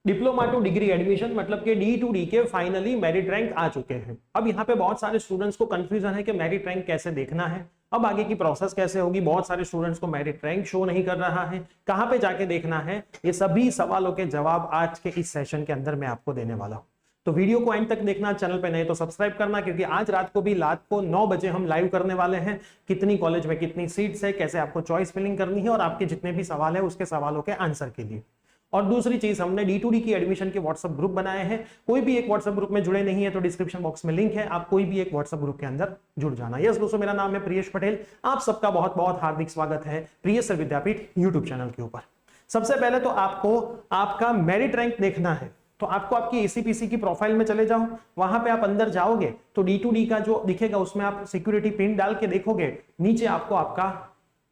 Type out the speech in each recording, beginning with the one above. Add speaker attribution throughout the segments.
Speaker 1: Diploma two degree admission मतलब कि D to D के फाइनली मेरिट रैंक आ चुके हैं। अब यहाँ पे बहुत सारे स्टूडेंट्स को कंफ्यूजन है कि मेरिट रैंक कैसे देखना है, अब आगे की प्रोसेस कैसे होगी। बहुत सारे स्टूडेंट्स को मेरिट रैंक शो नहीं कर रहा है, कहाँ पे जाके देखना है, ये सभी सवालों के जवाब आज के इस सेशन के अंदर मैं आपको देने वाला हूँ। तो वीडियो को एंड तक देखना, चैनल पे नहीं तो सब्सक्राइब करना, क्योंकि आज रात को 9 बजे हम लाइव करने वाले हैं कितनी कॉलेज में कितनी सीट्स है, कैसे आपको चॉइस फिलिंग करनी है और आपके जितने भी सवाल है उसके सवालों के आंसर के लिए। और दूसरी चीज, हमने D2D की एडमिशन के व्हाट्सएप ग्रुप बनाए हैं। कोई भी एक व्हाट्सएप ग्रुप में जुड़े नहीं है तो डिस्क्रिप्शन बॉक्स में लिंक है, आप कोई भी एक व्हाट्सएप ग्रुप के अंदर जुड़ जाना। यस दोस्तों, मेरा नाम है प्रियेश पटेल, आप सबका बहुत बहुत हार्दिक स्वागत है प्रियेश सर विद्यापीठ यूट्यूब चैनल के ऊपर। सबसे पहले तो आपको आपका मेरिट रैंक देखना है, तो आपको आपकी ACPC की प्रोफाइल में चले जाओ, वहां पे आप अंदर जाओगे तो D2D का जो दिखेगा उसमें आप सिक्योरिटी पिन डाल के देखोगे, नीचे आपको आपका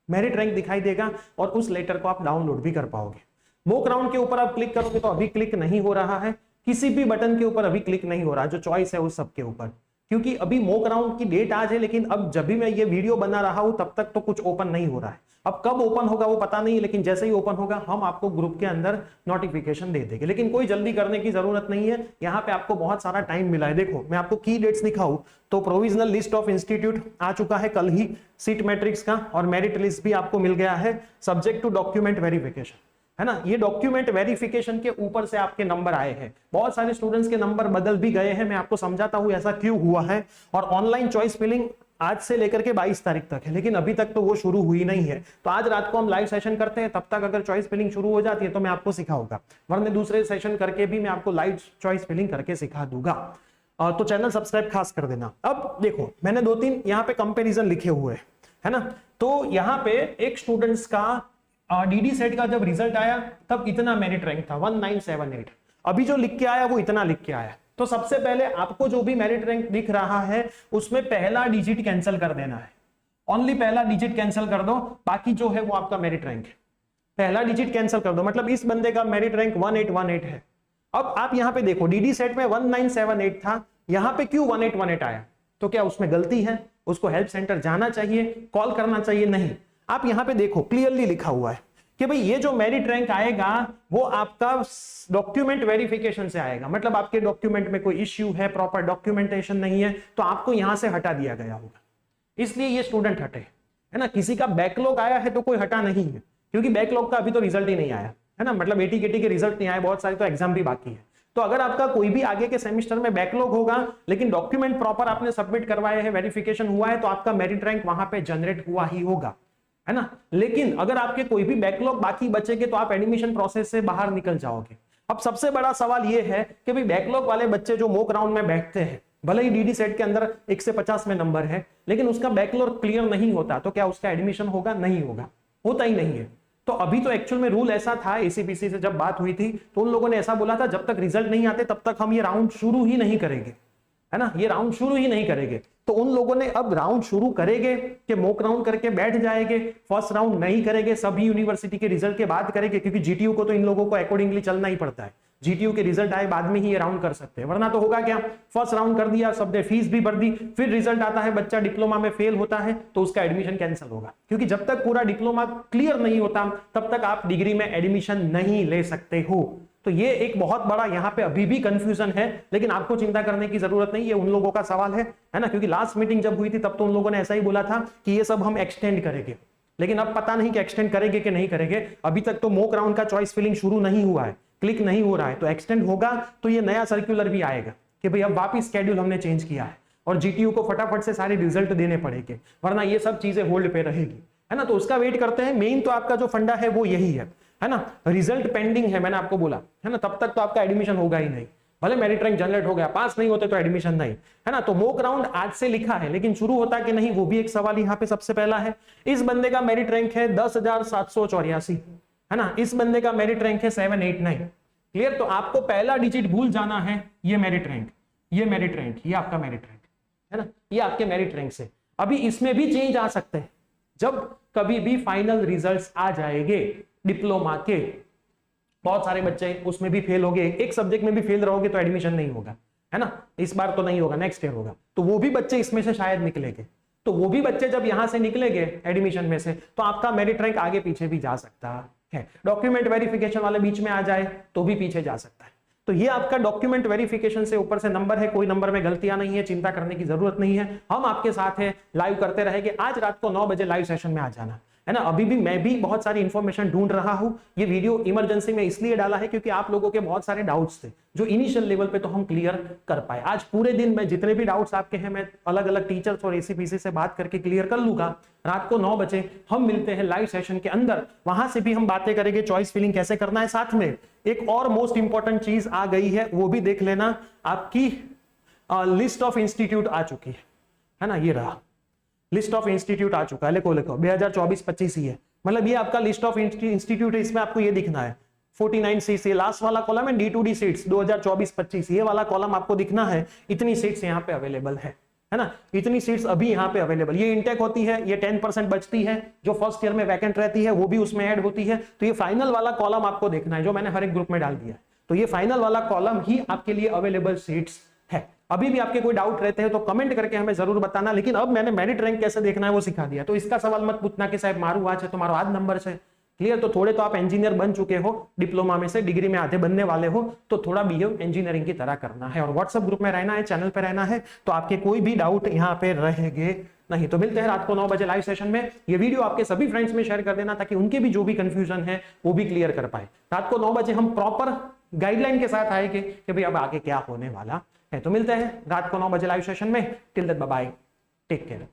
Speaker 1: मेरिट रैंक दिखाई देगा और उस लेटर को आप डाउनलोड भी कर पाओगे। मॉक राउंड के ऊपर आप क्लिक करोगे तो अभी क्लिक नहीं हो रहा है, किसी भी बटन के ऊपर अभी क्लिक नहीं हो रहा, जो चॉइस है उस सब के ऊपर, क्योंकि अभी मॉक राउंड की डेट आज है, लेकिन अब जब भी मैं ये वीडियो बना रहा हूं तब तक तो कुछ ओपन नहीं हो रहा है। अब कब ओपन होगा वो पता नहीं, लेकिन जैसे ही ओपन होगा हम आपको ग्रुप के अंदर नोटिफिकेशन दे देंगे। लेकिन कोई जल्दी करने की जरूरत नहीं है, यहाँ पे आपको बहुत सारा टाइम मिला है। देखो मैं आपको की डेट्स दिखाऊं तो प्रोविजनल लिस्ट ऑफ इंस्टीट्यूट आ चुका है कल ही, सीट मैट्रिक्स का, और मेरिट लिस्ट भी आपको मिल गया है सब्जेक्ट टू डॉक्यूमेंट वेरिफिकेशन, है ना। ये डॉक्यूमेंट वेरिफिकेशन के ऊपर से आपके नंबर आए हैं, बहुत सारे स्टूडेंट्स के नंबर बदल भी गए हैं, मैं आपको समझाता हूं ऐसा क्यों हुआ है। और ऑनलाइन चॉइस फिलिंग आज से लेकर के 22 तारीख तक है, लेकिन अभी तक तो वो शुरू हुई नहीं है। तो आज रात को हम लाइव सेशन करते हैं, तब तक अगर चॉइस फिलिंग शुरू हो जाती है तो मैं आपको सिखाऊंगा, वरना दूसरे सेशन करके भी मैं आपको लाइव चॉइस फिलिंग करके सिखा दूंगा। तो चैनल सब्सक्राइब खास कर देना। अब देखो मैंने 2-3 यहाँ पे कंपेरिजन लिखे हुए हैं, है ना। तो यहाँ पे एक स्टूडेंट्स का DD सेट का जब रिजल्ट आया तब इतना मेरिट रैंक था 1978, अभी जो लिख के आया वो इतना लिख के आया। तो सबसे पहले आपको जो भी मेरिट रैंक दिख रहा है उसमें पहला डिजिट कैंसिल कर देना है, ओनली पहला डिजिट कैंसिल कर दो, बाकी जो है वो आपका मेरिट रैंक है। पहला डिजिट कैंसिल कर दो, मतलब इस बंदे का मेरिट रैंक 1818 है। अब आप यहां पे देखो DD सेट में 1978 था, यहां पे क्यों 1818 आया, तो क्या उसमें गलती है, उसको हेल्प सेंटर जाना चाहिए, कॉल करना चाहिए? नहीं, आप यहां पे देखो क्लियरली लिखा हुआ है कि भाई ये जो मेरिट रैंक आएगा वो आपका डॉक्यूमेंट वेरिफिकेशन से आएगा, मतलब आपके डॉक्यूमेंट में कोई इश्यू है, प्रॉपर डॉक्यूमेंटेशन नहीं है, तो आपको यहां से हटा दिया गया होगा, इसलिए ये स्टूडेंट हटे, है ना। किसी का बैकलॉग आया है तो कोई हटा नहीं है, क्योंकि बैकलॉग का अभी तो रिजल्ट ही नहीं आया, है ना, मतलब AT KT के रिजल्ट नहीं आए, बहुत सारे तो एग्जाम भी बाकी है। तो अगर आपका कोई भी आगे के सेमेस्टर में बैकलॉग होगा लेकिन डॉक्यूमेंट प्रॉपर आपने सबमिट करवाए हैं, वेरिफिकेशन हुआ है, तो आपका मेरिट रैंक वहां पे जनरेट हुआ ही होगा, है ना। लेकिन अगर आपके कोई भी बैकलॉग बाकी बचेंगे तो आप एडमिशन प्रोसेस से बाहर निकल जाओगे। अब सबसे बड़ा सवाल यह है कि भाई बैकलॉग वाले बच्चे जो मॉक राउंड में बैठते हैं, भले ही DD सेट के अंदर 1 से 50 में नंबर है, लेकिन उसका बैकलॉग क्लियर नहीं होता, तो क्या उसका एडमिशन होगा? नहीं होगा, होता ही नहीं है। तो अभी तो एक्चुअल में रूल ऐसा था, ACPC से जब बात हुई थी तो उन लोगों ने ऐसा बोला था जब तक रिजल्ट नहीं आते तब तक हम ये राउंड शुरू ही नहीं करेंगे, है ना, ये राउंड शुरू ही नहीं करेंगे। तो उन लोगों ने अब राउंड शुरू करेंगे कि मॉक राउंड करके बैठ जाएंगे, फर्स्ट राउंड नहीं करेंगे, सभी यूनिवर्सिटी के रिजल्ट के बाद करेंगे, क्योंकि GTU को तो इन लोगों को अकॉर्डिंगली चलना ही पड़ता है, GTU के रिजल्ट आए बाद में ही ये राउंड कर सकते हैं, वरना तो होगा क्या, फर्स्ट राउंड कर दिया, सबने फीस भी भर दी, फिर रिजल्ट आता है, बच्चा डिप्लोमा में फेल होता है तो उसका एडमिशन कैंसिल होगा, क्योंकि जब तक पूरा डिप्लोमा क्लियर नहीं होता तब तक आप डिग्री में एडमिशन नहीं ले सकते हो। तो ये एक बहुत बड़ा यहाँ पे अभी भी कंफ्यूजन है, लेकिन आपको चिंता करने की जरूरत नहीं, ये उन लोगों का सवाल है ना, क्योंकि लास्ट मीटिंग जब हुई थी तब तो उन लोगों ने ऐसा ही बोला था कि ये सब हम एक्सटेंड करेंगे, लेकिन अब पता नहीं कि एक्सटेंड करेंगे कि नहीं करेंगे। अभी तक तो मॉक राउंड का चॉइस फिलिंग शुरू नहीं हुआ है, क्लिक नहीं हो रहा है, तो एक्सटेंड होगा तो ये नया सर्कुलर भी आएगा कि भाई अब वापिस स्केड्यूल हमने चेंज किया है और GTU को फटाफट से सारे रिजल्ट देने पड़ेंगे, वरना ये सब चीजें होल्ड पे रहेगी, है ना। तो उसका वेट करते हैं। मेन तो आपका जो फंडा है वो यही है ना, रिजल्ट पेंडिंग है, मैंने आपको बोला, है ना, तब तक तो आपका एडमिशन होगा ही नहीं, भले मेरिट रैंक जनरेट हो गया, पास नहीं होते तो एडमिशन नहीं, है ना। तो मॉक राउंड आज से लिखा है, लेकिन शुरू होता कि नहीं वो भी एक सवाल यहाँ पे सबसे पहला है। इस बंदे का मेरिट रैंक है 10,784, है ना, इस बंदे का मेरिट रैंक है 789, क्लियर। तो आपको पहला डिजिट भूल जाना है, ये मेरिट रैंक, ये मेरिट रैंक, ये आपका मेरिट रैंक, है ना, ये आपके मेरिट रैंक से। अभी इसमें भी चेंज आ सकते हैं, जब कभी भी फाइनल रिजल्ट्स आ जाएंगे डिप्लोमा के, बहुत सारे बच्चे उसमें भी फेल हो गए, एक सब्जेक्ट में भी फेल रहोगे तो एडमिशन नहीं होगा, है ना, इस बार तो नहीं होगा, नेक्स्ट ईयर होगा, तो वो भी बच्चे इसमें से शायद निकलेंगे। तो वो भी बच्चे जब यहां से निकलेंगे एडमिशन में से, तो आपका मेरिट रैंक आगे पीछे भी जा सकता है। डॉक्यूमेंट वेरिफिकेशन वाले बीच में आ जाए तो भी पीछे जा सकता है। तो ये आपका डॉक्यूमेंट वेरिफिकेशन से ऊपर से नंबर है, कोई नंबर में गलतियां नहीं है, चिंता करने की जरूरत नहीं है। हम आपके साथ है, लाइव करते रहेंगे। आज रात को 9 बजे लाइव सेशन में आ जाना है ना। अभी भी मैं भी बहुत सारी इंफॉर्मेशन ढूंढ रहा हूं। ये वीडियो इमरजेंसी में इसलिए डाला है क्योंकि आप लोगों के बहुत सारे डाउट्स थे जो इनिशियल लेवल पे तो हम क्लियर कर पाए। आज पूरे दिन मैं जितने भी डाउट्स आपके हैं मैं अलग अलग टीचर्स और एसीपीसी से बात करके क्लियर कर लूंगा। रात को 9 बजे हम मिलते हैं लाइव सेशन के अंदर, वहां से भी हम बातें करेंगे चॉइस फिलिंग कैसे करना है। साथ में एक और मोस्ट इंपॉर्टेंट चीज आ गई है, वो भी देख लेना। आपकी लिस्ट ऑफ इंस्टीट्यूट आ चुकी है ना, ये रहा लिस्ट ऑफ इंस्टीट्यूट आ चुका है। लिखो 2024-25 ही है, मतलब ये आपका लिस्ट ऑफ इंस्टीट्यूट है। इसमें आपको ये दिखना है 49 सीट्स, ये लास्ट वाला कॉलम है D2D सीट्स 2024-25, ये वाला कॉलम आपको दिखना है। इतनी सीट्स यहाँ पे अवेलेबल है ना, इतनी सीट्स अभी यहाँ पे अवेलेबल। ये इंटेक होती है, ये 10% बचती है, जो फर्स्ट ईयर में वैकेंट रहती है वो भी उसमें ऐड होती है। तो ये फाइनल वाला कॉलम आपको देखना है जो मैंने हर एक ग्रुप में डाल दिया है। तो ये फाइनल वाला कॉलम ही आपके लिए अवेलेबल सीट्स है। अभी भी आपके कोई डाउट रहते हैं तो कमेंट करके हमें जरूर बताना। लेकिन अब मैंने मेरिट रैंक कैसे देखना है वो सिखा दिया, तो इसका सवाल मत पूछना कि साहब मारू आज है तो मारो आज नंबर से। क्लियर? तो थोड़े तो आप इंजीनियर बन चुके हो, डिप्लोमा में से डिग्री में आधे बनने वाले हो, तो थोड़ा बिहेव इंजीनियरिंग की तरह करना है और व्हाट्सएप ग्रुप में रहना है, चैनल पे रहना है, तो आपके कोई भी डाउट यहाँ पे रहेंगे नहीं। तो मिलते हैं रात को 9 बजे लाइव सेशन में। ये वीडियो आपके सभी फ्रेंड्स में शेयर कर देना ताकि उनके भी जो भी कंफ्यूजन है वो भी क्लियर कर पाए। रात को 9 बजे हम प्रॉपर गाइडलाइन के साथ आएंगे कि भाई अब आगे क्या होने वाला है। तो मिलते हैं रात को 9 बजे लाइव सेशन में। Till that bye bye, take care.